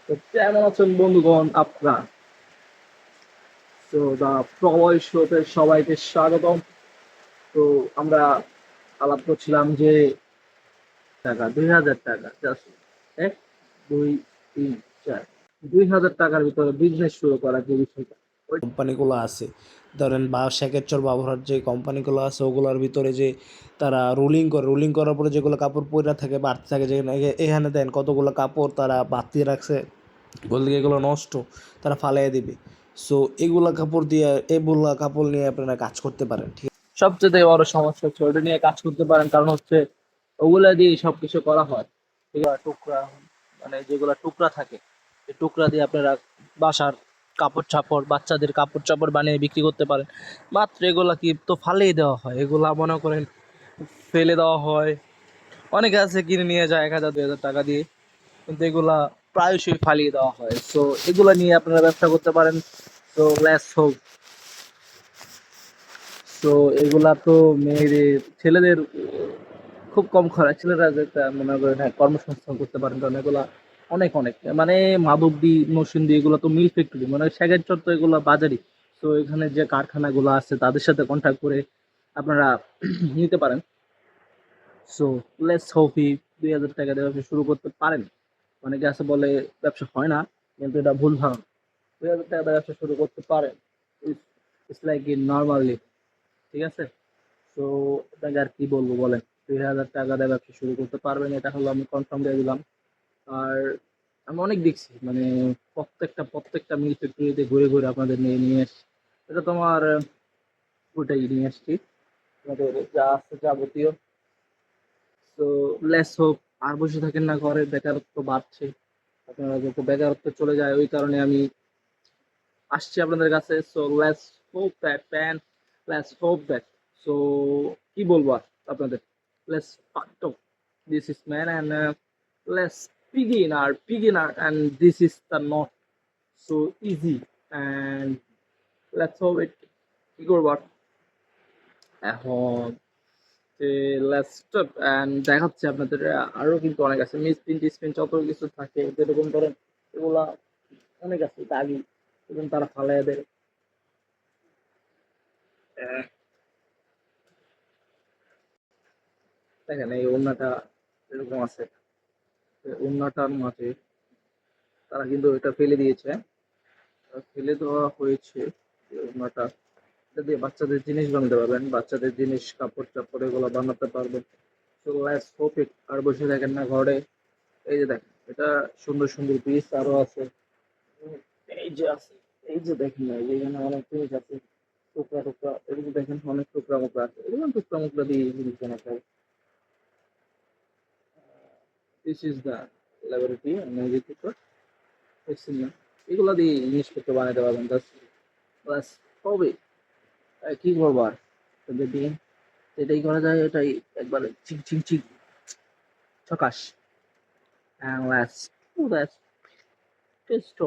তো কেমন আছেন বন্ধুগণ আপনারা? তো দা প্রবয় শোতে সবাইকে স্বাগতম। তো আমরা আলাপ করছিলাম যে 2000 টাকা জাস্ট 1 2 3 4 2000 টাকার ভিতরে বিজনেস শুরু করার যে বিষয়টা, কোম্পানিগুলো আছে, ধরেন বা সেকেরচর ব্যবহার যে কোম্পানিগুলো আছে ওগুলোর ভিতরে যে তারা রোলিং করার পরে যেগুলো কাপড় পরে থাকে বাড়তে থাকে, যেখানে এখানে দেন কতগুলো কাপড় তারা বাড়তি রাখছে, বলতে এগুলো নষ্ট, তারা ফালিয়ে দিবে। সো এগুলা কাপড় নিয়ে আপনারা কাজ করতে পারেন, ঠিক সবচেয়ে বড় সমস্যা হচ্ছে ওটা নিয়ে কাজ করতে পারেন, কারণ হচ্ছে ওগুলা দিয়ে সবকিছু করা হয়। ঠিক আছে, টুকরা মানে যেগুলা টুকরা থাকে, এই টুকরা দিয়ে আপনারা বাসার কাপড় চাপড়, বাচ্চাদের কাপড় চাপড় বানিয়ে বিক্রি করতে পারেন। মাত্র এগুলা কি তো ফালিয়ে দেওয়া হয়, এগুলা মনে করেন ফেলে দেওয়া হয়। অনেকে আছে কিনে নিয়ে যায় 1000 2000 টাকা দিয়ে, কিন্তু এগুলা প্রায়শই ফালিয়ে দেওয়া হয়। তো এগুলা নিয়ে আপনারা ব্যবসা করতে পারেন। তো লেস হোক, তো এগুলা তো মেয়েদের ছেলেদের খুব কম খরচ, ছেলেরা যেটা মনে করেন হ্যাঁ কর্মসংস্থান করতে পারেন, কারণ এগুলা অনেক অনেক মানে মাধবদী নরসিংদী এগুলো তো মিল ফ্যাক্টরি, মানে সেকেন্ড তো এগুলো বাজারই। তো এখানে যে কারখানাগুলো আছে তাদের সাথে কন্ট্যাক্ট করে আপনারা নিতে পারেন। সো লেটস হোপি 2000 টাকা দিয়ে ব্যবসা শুরু করতে পারেন। অনেকে আছে বলে ব্যবসা হয় না, কিন্তু এটা ভুল ধারণা। 2000 টাকা দিয়ে ব্যবসা শুরু করতে পারেন। ইটস লাইক ইন নর্মালি, ঠিক আছে? তো আপনাকে আর কি বলবো বলেন, 2000 টাকা দিয়ে ব্যবসা শুরু করতে পারবেন, এটা হলো আমি কনফার্ম দিয়ে দিলাম। আর আমি অনেক দেখছি, মানে প্রত্যেকটা মিল ফ্যাক্টরিতে ঘুরে ঘুরে আপনাদের নিয়ে নিয়ে এসছি। এটা তোমার ওইটাই নিয়ে এসছি, আমাদের যা আছে যাবতীয়। তো লেস হোপ, আর বসে থাকেন না ঘরে, বেকারত্ব বাড়ছে। আপনারা যত বেকারত্ব চলে যায়, ওই কারণে আমি আসছি আপনাদের কাছে। So let's hope that pan, let's hope that. So কি বলবো আর আপনাদের, let's part of this is man and let's beginner and this is the not so easy and let's hope it. কি করবো আর এখন, লেটস স্টপ অ্যান্ড দেখাচ্ছি আপনাদের। আরো কিন্তু অনেক আছে, মিসপ্রিন্ট টিসপ্রিন্ট যত কিছু থাকে, যেরকম ধরেন এগুলা অনেক আছে দাগি, এবং তারা ফালাই দেয়। দেখেন এই ওড়নাটা এরকম আছে, ওড়নাটার মাঝে তারা কিন্তু এটা ফেলে দিয়েছে, ফেলে দেওয়া হয়েছে। এই ওড়নাটা, এটা দিয়ে বাচ্চাদের জিনিস বানাতে পারবেন, বাচ্চাদের জিনিস কাপড় চাপড় এগুলো বানাতে পারবেন। তো লেটস হোপ ইট। আর বসে থাকেন না ঘরে। এই যে দেখেন, এটা সুন্দর সুন্দর পিস আরো আছে। উম, এই যে আছে, এই যে দেখেন না, এই যে এখানে অনেক জিনিস আছে, টুকরা টুকরা, এগুলো দেখেন অনেক টুকরা মুকরা আছে, এগুলো টুকরা মুকরা দিয়ে জিনিস বানাতে হবে। This is the laboratory magic টুকরা, দেখছেন না? এগুলো দিয়ে জিনিসপত্র বানাতে পারবেন, জাস্ট বাস হবে। কি করবো আর, তোদের দিয়ে এটাই করা যায়, এটাই একবারে চিক চিক চিক ছকাশ। And let's do that. Just